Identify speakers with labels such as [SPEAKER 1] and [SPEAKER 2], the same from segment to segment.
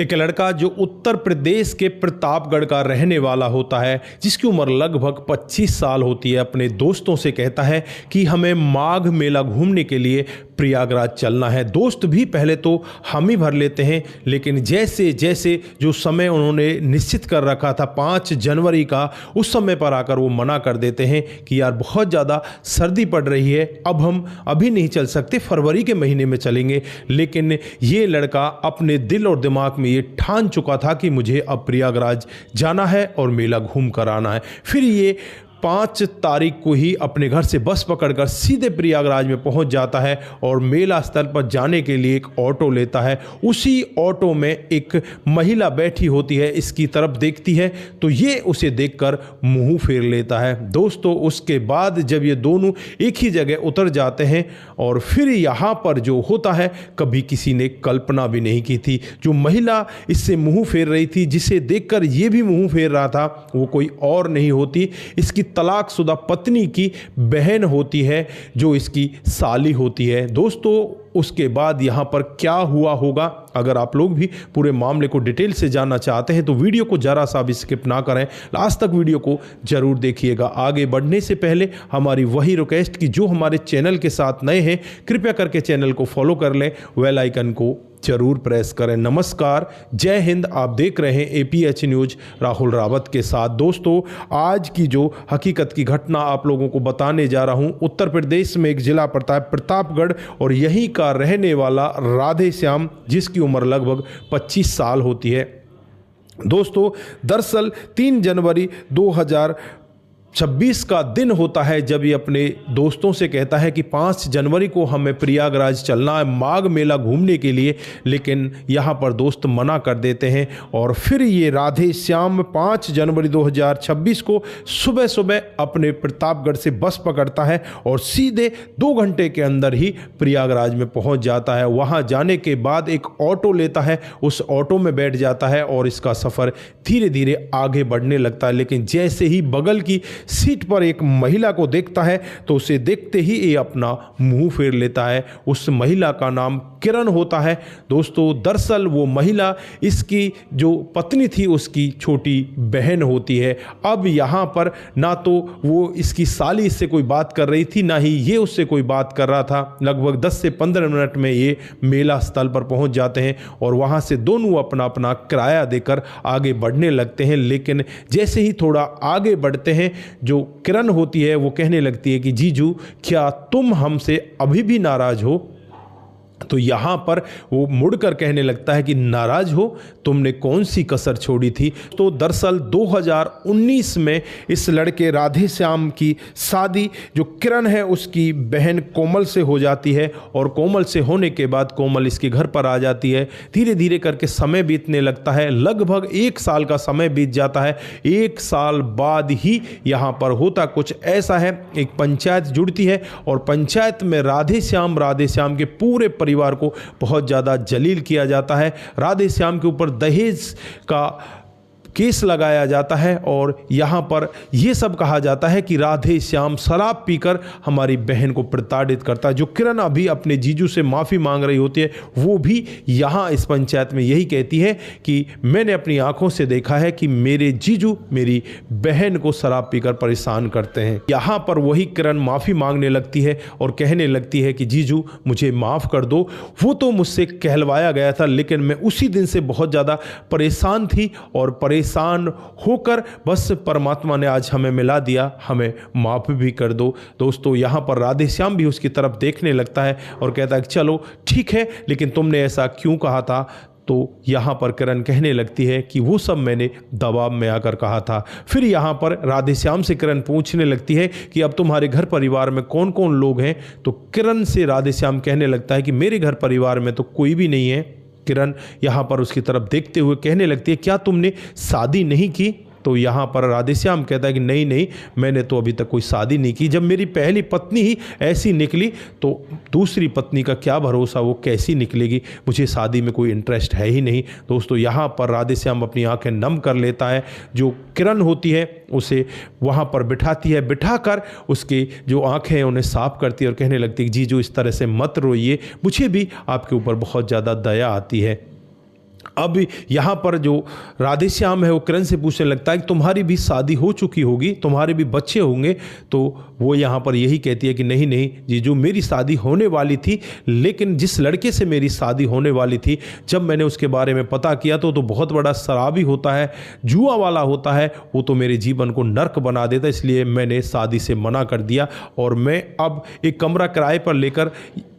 [SPEAKER 1] एक लड़का जो उत्तर प्रदेश के प्रतापगढ़ का रहने वाला होता है, जिसकी उम्र लगभग 25 साल होती है, अपने दोस्तों से कहता है कि हमें माघ मेला घूमने के लिए प्रयागराज चलना है। दोस्त भी पहले तो हम ही भर लेते हैं, लेकिन जैसे जैसे जो समय उन्होंने निश्चित कर रखा था 5 जनवरी का, उस समय पर आकर वो मना कर देते हैं कि यार बहुत ज़्यादा सर्दी पड़ रही है, अब हम अभी नहीं चल सकते, फरवरी के महीने में चलेंगे। लेकिन ये लड़का अपने दिल और दिमाग में ये ठान चुका था कि मुझे अब प्रयागराज जाना है और मेला घूम कर आना है। फिर ये 5 तारीख को ही अपने घर से बस पकड़कर सीधे प्रयागराज में पहुंच जाता है और मेला स्थल पर जाने के लिए एक ऑटो लेता है। उसी ऑटो में एक महिला बैठी होती है, इसकी तरफ देखती है तो ये उसे देखकर मुंह फेर लेता है। दोस्तों, उसके बाद जब ये दोनों एक ही जगह उतर जाते हैं और फिर यहाँ पर जो होता है कभी किसी ने कल्पना भी नहीं की थी। जो महिला इससे मुंह फेर रही थी, जिसे देखकर ये भी मुंह फेर रहा था, वो कोई और नहीं होती, इसकी तलाकशुदा पत्नी की बहन होती है, जो इसकी साली होती है। दोस्तों, उसके बाद यहाँ पर क्या हुआ होगा, अगर आप लोग भी पूरे मामले को डिटेल से जानना चाहते हैं तो वीडियो को जरा सा भी स्किप ना करें, लास्ट तक वीडियो को जरूर देखिएगा। आगे बढ़ने से पहले हमारी वही रिक्वेस्ट कि जो हमारे चैनल के साथ नए हैं, कृपया करके चैनल को फॉलो कर लें, बेल आइकन को जरूर प्रेस करें। नमस्कार, जय हिंद। आप देख रहे हैं APH न्यूज राहुल रावत के साथ। दोस्तों, आज की जो हकीकत की घटना आप लोगों को बताने जा रहा हूं, उत्तर प्रदेश में एक जिला पड़ता है प्रतापगढ़ और यहीं का रहने वाला राधे श्याम, जिसकी उम्र लगभग 25 साल होती है। दोस्तों, दरअसल 3 जनवरी 2026 का दिन होता है जब ये अपने दोस्तों से कहता है कि 5 जनवरी को हमें प्रयागराज चलना है माघ मेला घूमने के लिए, लेकिन यहाँ पर दोस्त मना कर देते हैं। और फिर ये राधे श्याम 5 जनवरी 2026 को सुबह सुबह अपने प्रतापगढ़ से बस पकड़ता है और सीधे 2 घंटे के अंदर ही प्रयागराज में पहुँच जाता है। वहाँ जाने के बाद एक ऑटो लेता है, उस ऑटो में बैठ जाता है और इसका सफ़र धीरे धीरे आगे बढ़ने लगता है। लेकिन जैसे ही बगल की सीट पर एक महिला को देखता है तो उसे देखते ही ये अपना मुंह फेर लेता है। उस महिला का नाम किरण होता है। दोस्तों, दरअसल वो महिला इसकी जो पत्नी थी उसकी छोटी बहन होती है। अब यहाँ पर ना तो वो इसकी साली इससे कोई बात कर रही थी, ना ही ये उससे कोई बात कर रहा था। लगभग 10 से 15 मिनट में ये मेला स्थल पर पहुँच जाते हैं और वहाँ से दोनों अपना अपना किराया देकर आगे बढ़ने लगते हैं। लेकिन जैसे ही थोड़ा आगे बढ़ते हैं, जो किरण होती है वो कहने लगती है कि जीजू, क्या तुम हमसे अभी भी नाराज हो? तो यहाँ पर वो मुड़कर कहने लगता है कि नाराज हो, तुमने कौन सी कसर छोड़ी थी? तो दरअसल 2019 में इस लड़के राधे श्याम की शादी जो किरण है उसकी बहन कोमल से हो जाती है और कोमल से होने के बाद कोमल इसके घर पर आ जाती है। धीरे धीरे करके समय बीतने लगता है, लगभग 1 साल का समय बीत जाता है। 1 साल बाद ही यहाँ पर होता कुछ ऐसा है, एक पंचायत जुड़ती है और पंचायत में राधे श्याम के पूरे परिवार को बहुत ज़्यादा जलील किया जाता है। राधे श्याम के ऊपर दहेज का केस लगाया जाता है और यहाँ पर यह सब कहा जाता है कि राधे श्याम शराब पीकर हमारी बहन को प्रताड़ित करता है। जो किरण अभी अपने जीजू से माफ़ी मांग रही होती है, वो भी यहाँ इस पंचायत में यही कहती है कि मैंने अपनी आंखों से देखा है कि मेरे जीजू मेरी बहन को शराब पीकर परेशान करते हैं। यहाँ पर वही किरण माफ़ी मांगने लगती है और कहने लगती है कि जीजू मुझे माफ़ कर दो, वो तो मुझसे कहलवाया गया था, लेकिन मैं उसी दिन से बहुत ज़्यादा परेशान थी और परेशान होकर बस परमात्मा ने आज हमें मिला दिया, हमें माफ भी कर दो। दोस्तों, यहाँ पर राधे श्याम भी उसकी तरफ देखने लगता है और कहता है कि चलो ठीक है, लेकिन तुमने ऐसा क्यों कहा था? तो यहाँ पर किरण कहने लगती है कि वो सब मैंने दबाव में आकर कहा था। फिर यहाँ पर राधे श्याम से किरण पूछने लगती है कि अब तुम्हारे घर परिवार में कौन कौन लोग हैं? तो किरण से राधे श्याम कहने लगता है कि मेरे घर परिवार में तो कोई भी नहीं है। किरण यहाँ पर उसकी तरफ देखते हुए कहने लगती है, क्या तुमने शादी नहीं की? तो यहाँ पर राधे श्याम कहता है कि नहीं नहीं, मैंने तो अभी तक कोई शादी नहीं की। जब मेरी पहली पत्नी ही ऐसी निकली तो दूसरी पत्नी का क्या भरोसा वो कैसी निकलेगी? मुझे शादी में कोई इंटरेस्ट है ही नहीं। दोस्तों, यहाँ पर राधे श्याम अपनी आंखें नम कर लेता है। जो किरण होती है उसे वहाँ पर बिठाती है, बिठाकर उसकी जो आंखें हैं उन्हें साफ करती है और कहने लगती है जी जो इस तरह से मत रोइए, मुझे भी आपके ऊपर बहुत ज़्यादा दया आती है। अब यहाँ पर जो राधेश्याम है वो किरण से पूछने लगता है कि तुम्हारी भी शादी हो चुकी होगी, तुम्हारे भी बच्चे होंगे। तो वो यहाँ पर यही कहती है कि नहीं नहीं जीजू, मेरी शादी होने वाली थी, लेकिन जिस लड़के से मेरी शादी होने वाली थी, जब मैंने उसके बारे में पता किया तो बहुत बड़ा शराबी होता है, जुआ वाला होता है, वो तो मेरे जीवन को नर्क बना देता, इसलिए मैंने शादी से मना कर दिया और मैं अब एक कमरा किराए पर लेकर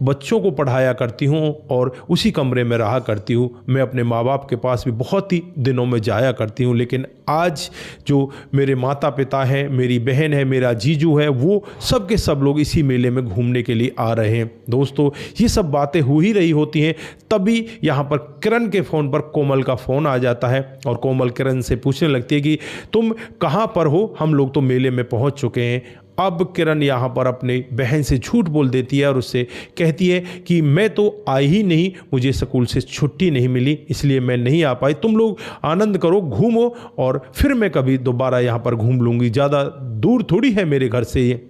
[SPEAKER 1] बच्चों को पढ़ाया करती हूँ और उसी कमरे में रहा करती हूँ। मैं अपने माँ बाप के पास भी बहुत ही दिनों में जाया करती हूँ, लेकिन आज जो मेरे माता पिता हैं, मेरी बहन है, मेरा जीजू है, वो सब के सब लोग इसी मेले में घूमने के लिए आ रहे हैं। दोस्तों, ये सब बातें हो ही रही होती हैं, तभी यहाँ पर किरण के फ़ोन पर कोमल का फ़ोन आ जाता है और कोमल किरण से पूछने लगती है कि तुम कहाँ पर हो, हम लोग तो मेले में पहुँच चुके हैं। अब किरण यहाँ पर अपनी बहन से झूठ बोल देती है और उससे कहती है कि मैं तो आई ही नहीं, मुझे स्कूल से छुट्टी नहीं मिली, इसलिए मैं नहीं आ पाई। तुम लोग आनंद करो, घूमो और फिर मैं कभी दोबारा यहाँ पर घूम लूँगी, ज़्यादा दूर थोड़ी है मेरे घर से ये।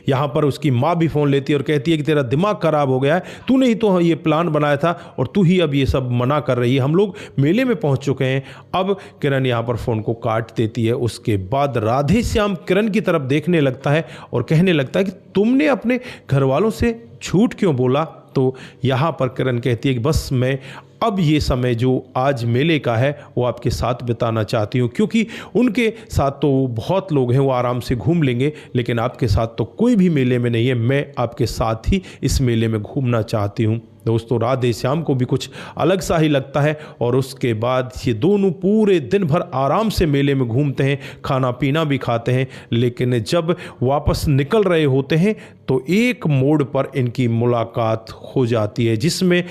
[SPEAKER 1] यहाँ पर उसकी माँ भी फ़ोन लेती है और कहती है कि तेरा दिमाग खराब हो गया है, तूने ही तो ये प्लान बनाया था और तू ही अब ये सब मना कर रही है, हम लोग मेले में पहुँच चुके हैं। अब किरण यहाँ पर फ़ोन को काट देती है। उसके बाद राधेश्याम किरण की तरफ देखने लगता है और कहने लगता है कि तुमने अपने घर वालों से झूठ क्यों बोला। तो यहाँ पर किरण कहती है कि बस मैं अब ये समय जो आज मेले का है वो आपके साथ बिताना चाहती हूँ, क्योंकि उनके साथ तो बहुत लोग हैं, वो आराम से घूम लेंगे, लेकिन आपके साथ तो कोई भी मेले में नहीं है, मैं आपके साथ ही इस मेले में घूमना चाहती हूँ। दोस्तों, राधेश्याम को भी कुछ अलग सा ही लगता है और उसके बाद ये दोनों पूरे दिन भर आराम से मेले में घूमते हैं, खाना पीना भी खाते हैं, लेकिन जब वापस निकल रहे होते हैं तो एक मोड़ पर इनकी मुलाकात हो जाती है, जिसमें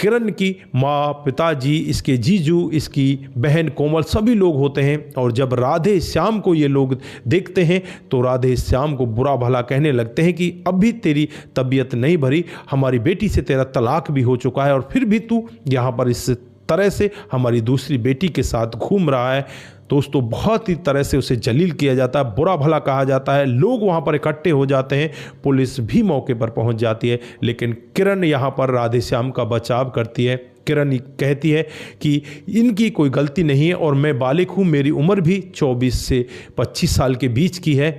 [SPEAKER 1] किरण की माँ, पिताजी, इसके जीजू, इसकी बहन कोमल, सभी लोग होते हैं। और जब राधेश्याम को ये लोग देखते हैं तो राधेश्याम को बुरा भला कहने लगते हैं कि अब भी तेरी तबीयत नहीं भरी, हमारी बेटी से तेरा तलाक भी हो चुका है और फिर भी तू यहाँ पर इस तरह से हमारी दूसरी बेटी के साथ घूम रहा है। दोस्तों, बहुत ही तरह से उसे जलील किया जाता है, बुरा भला कहा जाता है, लोग वहाँ पर इकट्ठे हो जाते हैं, पुलिस भी मौके पर पहुँच जाती है, लेकिन किरण यहाँ पर राधेश्याम का बचाव करती है। किरण कहती है कि इनकी कोई गलती नहीं है और मैं बालिग हूँ, मेरी उम्र भी 24 से 25 साल के बीच की है,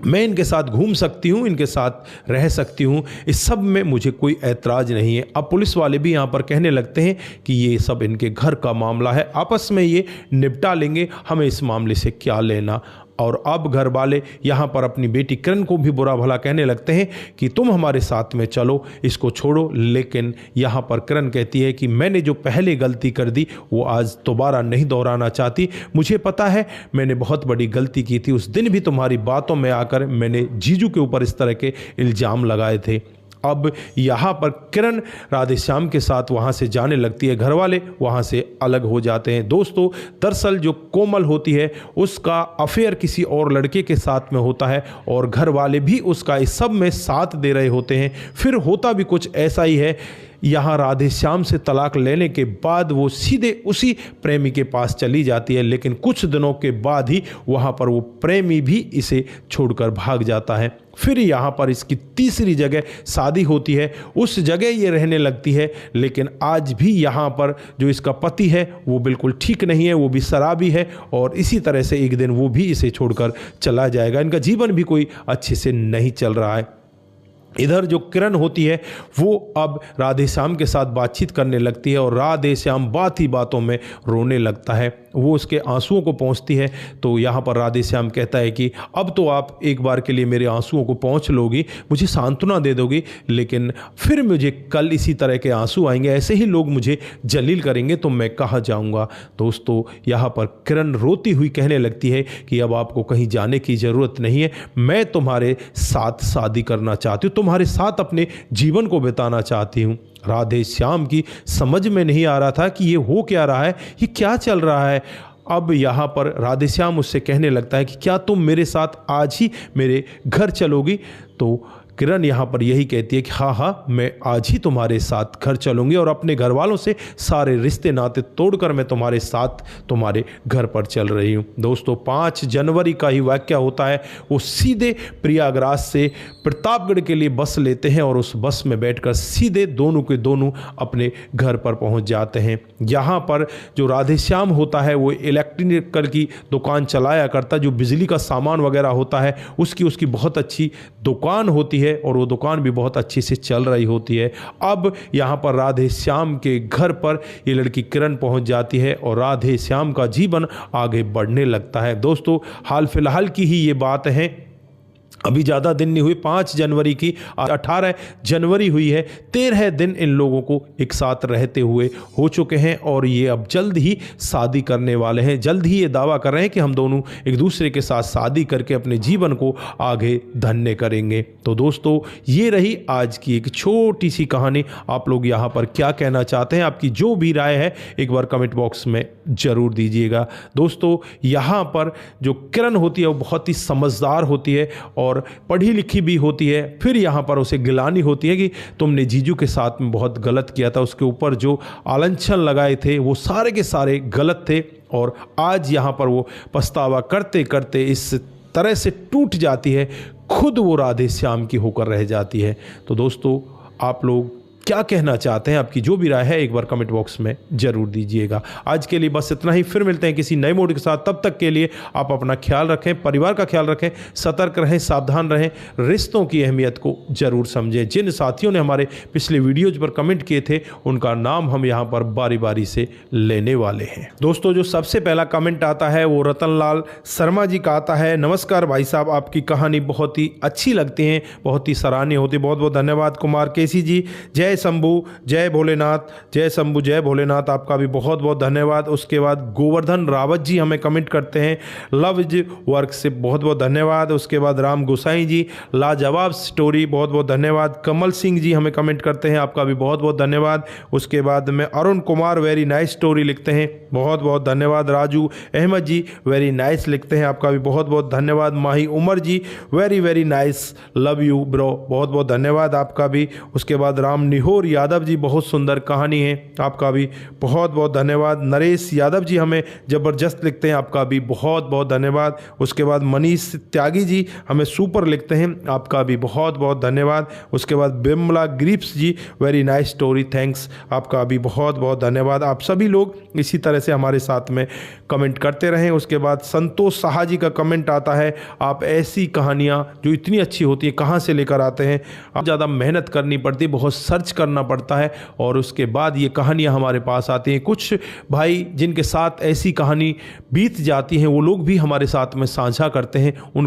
[SPEAKER 1] मैं इनके साथ घूम सकती हूँ, इनके साथ रह सकती हूँ, इस सब में मुझे कोई ऐतराज़ नहीं है। अब पुलिस वाले भी यहाँ पर कहने लगते हैं कि ये सब इनके घर का मामला है, आपस में ये निपटा लेंगे, हमें इस मामले से क्या लेना। और अब घर वाले यहाँ पर अपनी बेटी किरण को भी बुरा भला कहने लगते हैं कि तुम हमारे साथ में चलो, इसको छोड़ो। लेकिन यहाँ पर किरण कहती है कि मैंने जो पहले गलती कर दी वो आज दोबारा नहीं दोहराना चाहती, मुझे पता है मैंने बहुत बड़ी गलती की थी, उस दिन भी तुम्हारी बातों में आकर मैंने जीजू के ऊपर इस तरह के इल्ज़ाम लगाए थे। अब यहाँ पर किरण राधेश्याम के साथ वहाँ से जाने लगती है, घर वाले वहाँ से अलग हो जाते हैं। दोस्तों, दरअसल जो कोमल होती है उसका अफेयर किसी और लड़के के साथ में होता है और घर वाले भी उसका इस सब में साथ दे रहे होते हैं। फिर होता भी कुछ ऐसा ही है, यहाँ राधेश्याम से तलाक लेने के बाद वो सीधे उसी प्रेमी के पास चली जाती है, लेकिन कुछ दिनों के बाद ही वहाँ पर वो प्रेमी भी इसे छोड़कर भाग जाता है। फिर यहाँ पर इसकी तीसरी जगह शादी होती है, उस जगह ये रहने लगती है, लेकिन आज भी यहाँ पर जो इसका पति है वो बिल्कुल ठीक नहीं है, वो भी शराबी है और इसी तरह से एक दिन वो भी इसे छोड़कर चला जाएगा। इनका जीवन भी कोई अच्छे से नहीं चल रहा है। इधर जो किरण होती है वो अब राधेश्याम के साथ बातचीत करने लगती है और राधेश्याम बात ही बातों में रोने लगता है। वो उसके आंसुओं को पहुंचती है तो यहाँ पर राधेश्याम कहता है कि अब तो आप एक बार के लिए मेरे आंसुओं को पहुंच लोगी, मुझे सांत्वना दे दोगी, लेकिन फिर मुझे कल इसी तरह के आंसू आएंगे, ऐसे ही लोग मुझे जलील करेंगे तो मैं कहाँ जाऊँगा। दोस्तों, यहाँ पर किरण रोती हुई कहने लगती है कि अब आपको कहीं जाने की ज़रूरत नहीं है, मैं तुम्हारे साथ शादी करना चाहती हूँ, तुम्हारे साथ अपने जीवन को बिताना चाहती हूँ। राधेश्याम की समझ में नहीं आ रहा था कि ये हो क्या रहा है, ये क्या चल रहा है। अब यहाँ पर राधेश्याम उससे कहने लगता है कि क्या तुम मेरे साथ आज ही मेरे घर चलोगी। तो किरण यहाँ पर यही कहती है कि हाँ हाँ, मैं आज ही तुम्हारे साथ घर चलूँगी और अपने घर वालों से सारे रिश्ते नाते तोड़कर मैं तुम्हारे साथ तुम्हारे घर पर चल रही हूँ। दोस्तों 5 जनवरी का ही वाक़या होता है। वो सीधे प्रयागराज से प्रतापगढ़ के लिए बस लेते हैं और उस बस में बैठकर सीधे दोनों के दोनों अपने घर पर पहुंच जाते हैं। यहाँ पर जो राधेश्याम होता है वो इलेक्ट्रिकल की दुकान चलाया करता, जो बिजली का सामान वगैरह होता है उसकी बहुत अच्छी दुकान होती है और वो दुकान भी बहुत अच्छी से चल रही होती है। अब यहाँ पर राधेश्याम के घर पर ये लड़की किरण पहुंच जाती है और राधेश्याम का जीवन आगे बढ़ने लगता है। दोस्तों हाल फिलहाल की ही ये बात है, अभी ज़्यादा दिन नहीं हुए, 5 जनवरी की 18 जनवरी हुई है। 13 दिन इन लोगों को एक साथ रहते हुए हो चुके हैं और ये अब जल्द ही शादी करने वाले हैं। जल्द ही ये दावा कर रहे हैं कि हम दोनों एक दूसरे के साथ शादी करके अपने जीवन को आगे धन्य करेंगे। तो दोस्तों ये रही आज की एक छोटी सी कहानी। आप लोग यहाँ पर क्या कहना चाहते हैं, आपकी जो भी राय है एक बार कमेंट बॉक्स में ज़रूर दीजिएगा। दोस्तों यहाँ पर जो किरण होती है वो बहुत ही समझदार होती है और पढ़ी लिखी भी होती है। फिर यहाँ पर उसे गिलानी होती है कि तुमने जीजू के साथ में बहुत गलत किया था, उसके ऊपर जो आलंछन लगाए थे वो सारे के सारे गलत थे और आज यहाँ पर वो पछतावा करते करते इस तरह से टूट जाती है, खुद वो राधेश्याम की होकर रह जाती है। तो दोस्तों आप लोग क्या कहना चाहते हैं, आपकी जो भी राय है एक बार कमेंट बॉक्स में ज़रूर दीजिएगा। आज के लिए बस इतना ही, फिर मिलते हैं किसी नए मोड के साथ। तब तक के लिए आप अपना ख्याल रखें, परिवार का ख्याल रखें, सतर्क रहें, सावधान रहें, रिश्तों की अहमियत को ज़रूर समझें। जिन साथियों ने हमारे पिछले वीडियोज़ पर कमेंट किए थे उनका नाम हम यहाँ पर बारी बारी से लेने वाले हैं। दोस्तों जो सबसे पहला कमेंट आता है वो रतनलाल शर्मा जी का आता है। नमस्कार भाई साहब, आपकी कहानी बहुत ही अच्छी लगती है, बहुत ही सराहनीय होती है, बहुत बहुत धन्यवाद। कुमार केसी जी, जय शंभू, जय भोलेनाथ, जय शंभू, जय भोलेनाथ, आपका भी बहुत बहुत धन्यवाद। उसके बाद गोवर्धन रावत जी हमें कमेंट करते हैं, लव्ज वर्क से बहुत बहुत धन्यवाद। उसके बाद राम गोसाई जी, लाजवाब स्टोरी, बहुत बहुत धन्यवाद। कमल सिंह जी हमें कमेंट करते हैं, आपका भी बहुत बहुत धन्यवाद। उसके बाद में Arun Kumar very nice story लिखते हैं, बहुत बहुत धन्यवाद। राजू अहमद जी वेरी नाइस लिखते हैं, आपका भी बहुत बहुत धन्यवाद। Mahi Umar ji very very nice, love you bro, बहुत बहुत धन्यवाद आपका भी। उसके बाद राम निहोर यादव जी, बहुत सुंदर कहानी है, आपका भी बहुत बहुत धन्यवाद। नरेश यादव जी हमें ज़बरदस्त लिखते हैं, आपका भी बहुत बहुत धन्यवाद। उसके बाद मनीष त्यागी जी हमें सुपर लिखते हैं, आपका भी बहुत बहुत धन्यवाद। उसके बाद बिमला ग्रिप्स जी वेरी नाइस स्टोरी, थैंक्स, आपका भी बहुत बहुत धन्यवाद। आप सभी लोग इसी तरह से हमारे साथ में कमेंट करते रहें। उसके बाद संतोष साहा जी का कमेंट आता है, आप ऐसी कहानियाँ जो इतनी अच्छी होती है कहाँ से लेकर आते हैं? आप ज़्यादा मेहनत करनी पड़ती है, बहुत सर्च करना पड़ता है और उसके बाद ये कहानियाँ हमारे पास आती हैं। कुछ भाई जिनके साथ ऐसी कहानी बीत जाती हैं वो लोग भी हमारे साथ में साझा करते हैं, उन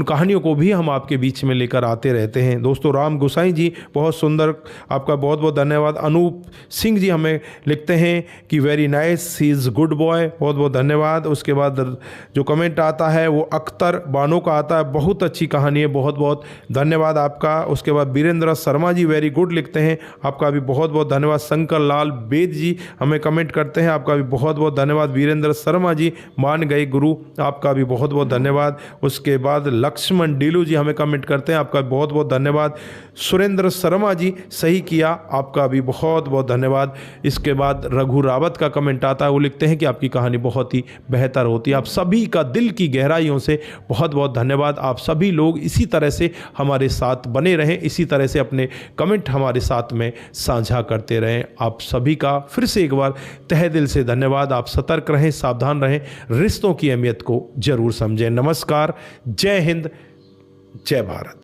[SPEAKER 1] कहानियों को भी हम आपके बीच में लेकर आते रहते हैं। दोस्तों राम गोसाई जी बहुत सुंदर, आपका बहुत बहुत धन्यवाद। अनूप सिंह जी हमें लिखते हैं कि very nice, he is good boy, बहुत बहुत धन्यवाद। उसके बाद जो कमेंट आता है वो अख्तर बानो का आता है, बहुत अच्छी कहानी है, बहुत बहुत धन्यवाद आपका। उसके बाद वीरेंद्र शर्मा जी वेरी गुड लिखते हैं, आपका भी बहुत बहुत धन्यवाद। शंकर लाल बेद जी हमें कमेंट करते हैं, आपका भी बहुत बहुत धन्यवाद। वीरेंद्र शर्मा जी मान गए गुरु, आपका भी बहुत बहुत धन्यवाद। उसके बाद लक्ष्मण डीलू जी हमें कमेंट करते हैं, आपका बहुत बहुत धन्यवाद। सुरेंद्र शर्मा जी सही किया, आपका भी बहुत बहुत धन्यवाद। इसके बाद रघु रावत का कमेंट आता है, वो लिखते हैं कि आपकी कहानी बहुत ही बेहतर होती है। आप सभी का दिल की गहराइयों से बहुत बहुत धन्यवाद। आप सभी लोग इसी तरह से हमारे साथ बने रहें, इसी तरह से अपने कमेंट हमारे साथ में साझा करते रहें। आप सभी का फिर से एक बार तहे दिल से धन्यवाद। आप सतर्क रहें, सावधान रहें, रिश्तों की अहमियत को जरूर समझें। नमस्कार, जय हिंद, जय भारत।